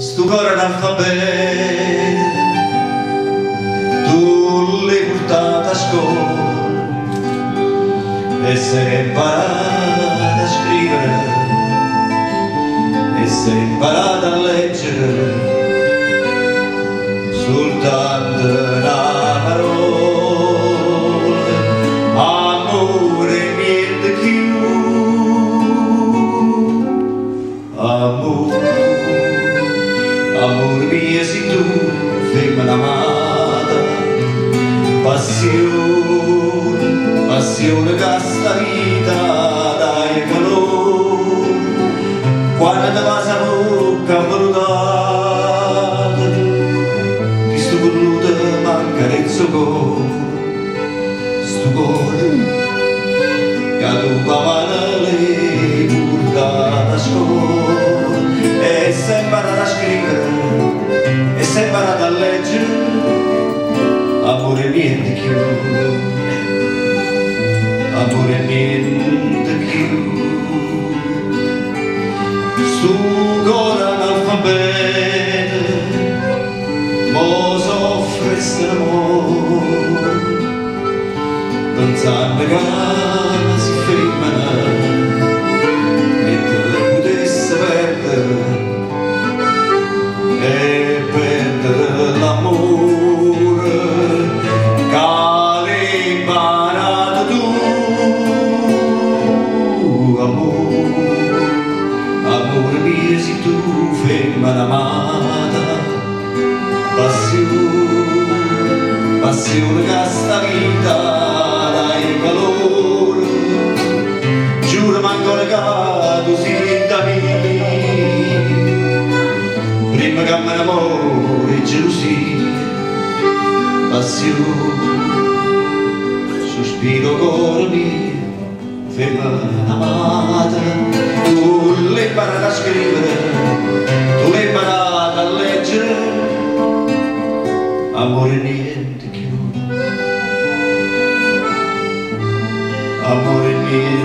sto cuore analfabeto, tu l'hai portato a scuola e sei imparato a scrivere e sei imparato a leggere soltanto una parola, amore, niente più, amore. Amor mio sei tu, femmina amata, passione, passione che sta vita dai calore, quando ti va a bocca valutata, ti sto voluto mancare il suo cuore, sto cuore, che tu mamma l'hai portata a scuola, e sei imparata a scrivere, e sei imparata a leggere, amore niente più, amore niente più. Sto cuore analfabeto, mo soffre st'amore, pensando che si femmina e te potesse perdere, e perdere l'amore che l'hai imparato tu, amore, amore mio sei tu, femmina amata, passione, passione che sta vita dai calore, giuro ancora che tu sei da me, prima che mi innamori, gelosia, passione, sospiro cuore mio, femmina amata, tu l'hai imparato a scrivere, tu l'hai imparato a leggere, amore niente più, amore niente